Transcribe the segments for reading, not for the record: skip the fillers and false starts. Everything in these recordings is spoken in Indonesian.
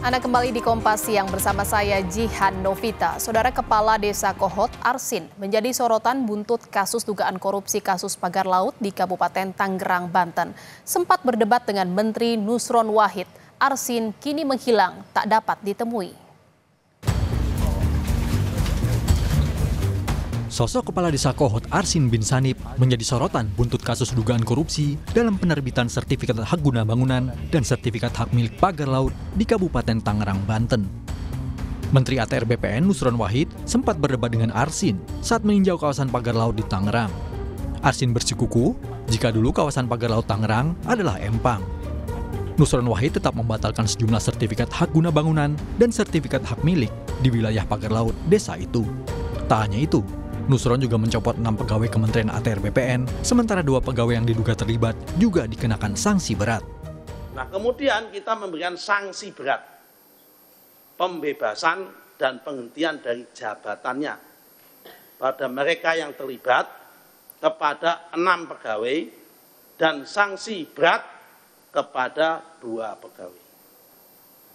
Anda kembali di Kompas Siang bersama saya Jihan Novita. Saudara Kepala Desa Kohot Arsin menjadi sorotan buntut kasus dugaan korupsi kasus pagar laut di Kabupaten Tangerang, Banten. Sempat berdebat dengan Menteri Nusron Wahid, Arsin kini menghilang, tak dapat ditemui. Sosok Kepala Desa Kohot Arsin bin Sanip menjadi sorotan buntut kasus dugaan korupsi dalam penerbitan sertifikat hak guna bangunan dan sertifikat hak milik pagar laut di Kabupaten Tangerang, Banten. Menteri ATR BPN Nusron Wahid sempat berdebat dengan Arsin saat meninjau kawasan pagar laut di Tangerang. Arsin bersikukuh jika dulu kawasan pagar laut Tangerang adalah empang. Nusron Wahid tetap membatalkan sejumlah sertifikat hak guna bangunan dan sertifikat hak milik di wilayah pagar laut desa itu. Tak hanya itu, Nusron juga mencopot 6 pegawai Kementerian ATR BPN, sementara 2 pegawai yang diduga terlibat juga dikenakan sanksi berat. Nah, kemudian kita memberikan sanksi berat, pembebasan dan penghentian dari jabatannya pada mereka yang terlibat kepada 6 pegawai dan sanksi berat kepada 2 pegawai.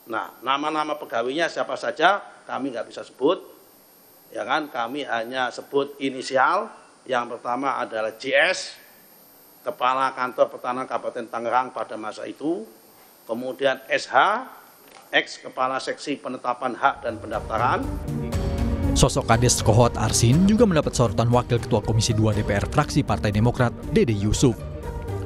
Nah, nama-nama pegawainya siapa saja kami nggak bisa sebut. Ya kan, kami hanya sebut inisial. Yang pertama adalah JS, Kepala Kantor Pertahanan Kabupaten Tangerang pada masa itu. Kemudian SH, ex Kepala Seksi Penetapan Hak dan Pendaftaran. Sosok Kades Kohot Arsin juga mendapat sorotan Wakil Ketua Komisi 2 DPR fraksi Partai Demokrat, Dede Yusuf.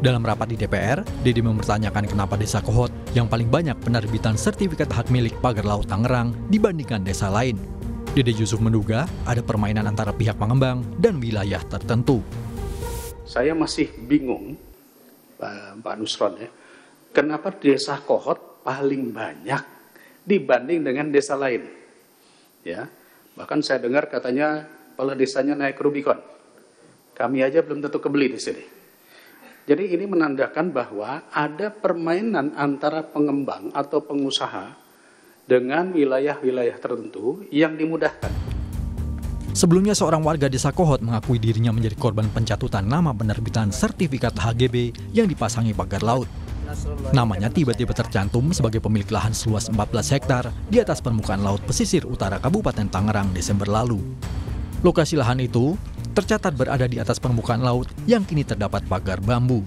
Dalam rapat di DPR, Dede mempertanyakan kenapa Desa Kohot yang paling banyak penerbitan sertifikat hak milik pagar laut Tangerang dibandingkan desa lain. Dede Yusuf menduga ada permainan antara pihak pengembang dan wilayah tertentu. Saya masih bingung, Pak Nusron ya, kenapa Desa Kohot paling banyak dibanding dengan desa lain? Ya, bahkan saya dengar katanya kepala desanya naik Rubicon. Kami aja belum tentu kebeli di sini. Jadi ini menandakan bahwa ada permainan antara pengembang atau pengusaha dengan wilayah-wilayah tertentu yang dimudahkan. Sebelumnya seorang warga Desa Kohot mengakui dirinya menjadi korban pencatutan nama penerbitan sertifikat HGB yang dipasangi pagar laut. Namanya tiba-tiba tercantum sebagai pemilik lahan seluas 14 hektar di atas permukaan laut pesisir utara Kabupaten Tangerang Desember lalu. Lokasi lahan itu tercatat berada di atas permukaan laut yang kini terdapat pagar bambu.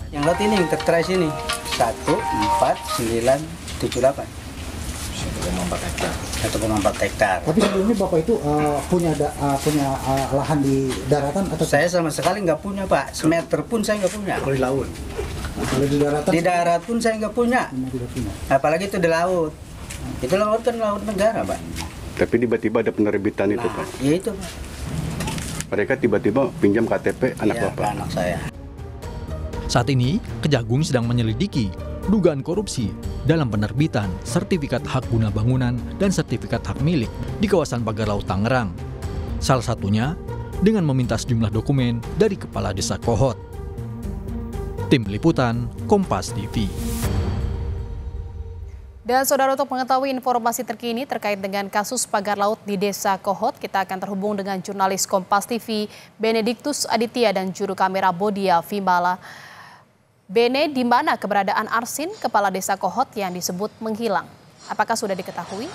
Yang laut ini yang tertera sini 14978. 1,4 hektar. Tapi sebelumnya Bapak itu punya lahan di daratan atau? Saya sama sekali nggak punya, Pak. Semeter pun saya nggak punya. Kalau di laut? Kalau di daratan? Di darat pun saya nggak punya. Apalagi itu di laut. Itu laut kan laut negara, Pak. Tapi tiba-tiba ada penerbitan itu, Pak. Iya itu, Pak. Mereka tiba-tiba pinjam KTP anak Bapak. Anak saya. Saat ini, Kejagung sedang menyelidiki dugaan korupsi dalam penerbitan sertifikat hak guna bangunan dan sertifikat hak milik di kawasan pagar laut Tangerang. Salah satunya dengan meminta sejumlah dokumen dari Kepala Desa Kohot. Tim Liputan, Kompas TV. Dan saudara, untuk mengetahui informasi terkini terkait dengan kasus pagar laut di Desa Kohot, kita akan terhubung dengan jurnalis Kompas TV Benediktus Aditya dan juru kamera Bodia Vimbala. Bene, di mana keberadaan Arsin, Kepala Desa Kohot yang disebut menghilang? Apakah sudah diketahui?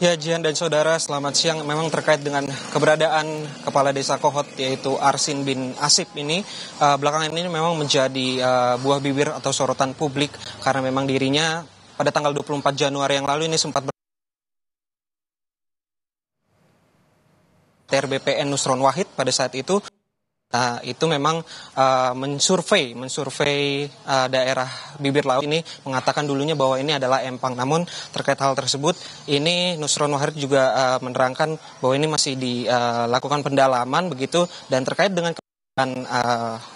Ya, Jihan dan saudara, selamat siang. Memang terkait dengan keberadaan Kepala Desa Kohot yaitu Arsin bin Asip ini, belakangan ini memang menjadi buah bibir atau sorotan publik karena memang dirinya pada tanggal 24 Januari yang lalu ini sempat ATR BPN Nusron Wahid pada saat itu. Itu memang mensurvei daerah bibir laut ini, mengatakan dulunya bahwa ini adalah empang. Namun terkait hal tersebut, ini Nusron Wahid juga menerangkan bahwa ini masih dilakukan pendalaman begitu. Dan terkait dengan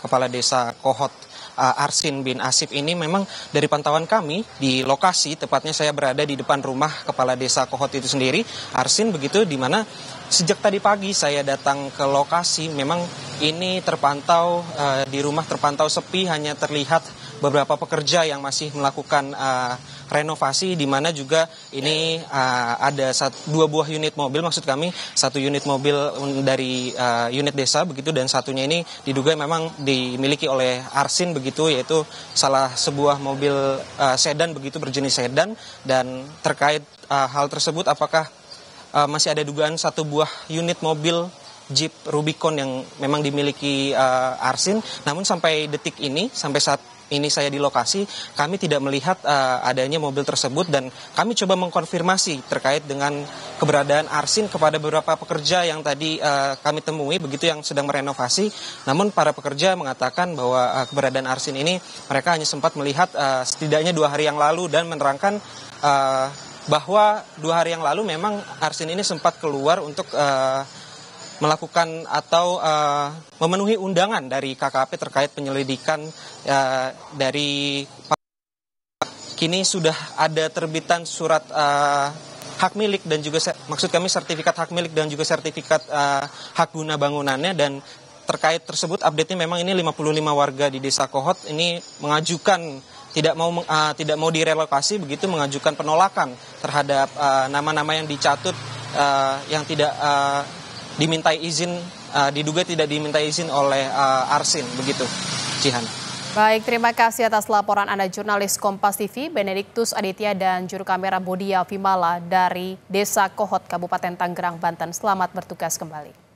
Kepala Desa Kohot Arsin bin Asip ini, memang dari pantauan kami di lokasi, tepatnya saya berada di depan rumah Kepala Desa Kohot itu sendiri, Arsin begitu, di mana sejak tadi pagi saya datang ke lokasi, memang ini terpantau di rumah terpantau sepi, hanya terlihat beberapa pekerja yang masih melakukan renovasi, di mana juga ini ada 2 buah unit mobil, maksud kami 1 unit mobil dari unit desa begitu, dan satunya ini diduga memang dimiliki oleh Arsin begitu, yaitu salah sebuah mobil sedan begitu, berjenis sedan. Dan terkait hal tersebut, apakah masih ada dugaan 1 buah unit mobil Jeep Rubicon yang memang dimiliki Arsin. Namun sampai detik ini, sampai saat ini saya di lokasi, kami tidak melihat adanya mobil tersebut, dan kami coba mengkonfirmasi terkait dengan keberadaan Arsin kepada beberapa pekerja yang tadi kami temui begitu, yang sedang merenovasi. Namun para pekerja mengatakan bahwa keberadaan Arsin ini mereka hanya sempat melihat setidaknya 2 hari yang lalu, dan menerangkan bahwa 2 hari yang lalu memang Arsin ini sempat keluar untuk melakukan atau memenuhi undangan dari KKP terkait penyelidikan dari. Kini sudah ada terbitan surat hak milik dan juga maksud kami sertifikat hak milik dan juga sertifikat hak guna bangunannya. Dan terkait tersebut update-nya memang ini 55 warga di Desa Kohot ini mengajukan tidak mau direlokasi begitu, mengajukan penolakan terhadap nama-nama yang dicatut yang tidak dimintai izin, diduga tidak dimintai izin oleh Arsin begitu, Cihan. Baik, terima kasih atas laporan Anda jurnalis Kompas TV Benediktus Aditya dan juru kamera Bodia Vimala dari Desa Kohot, Kabupaten Tangerang, Banten. Selamat bertugas kembali.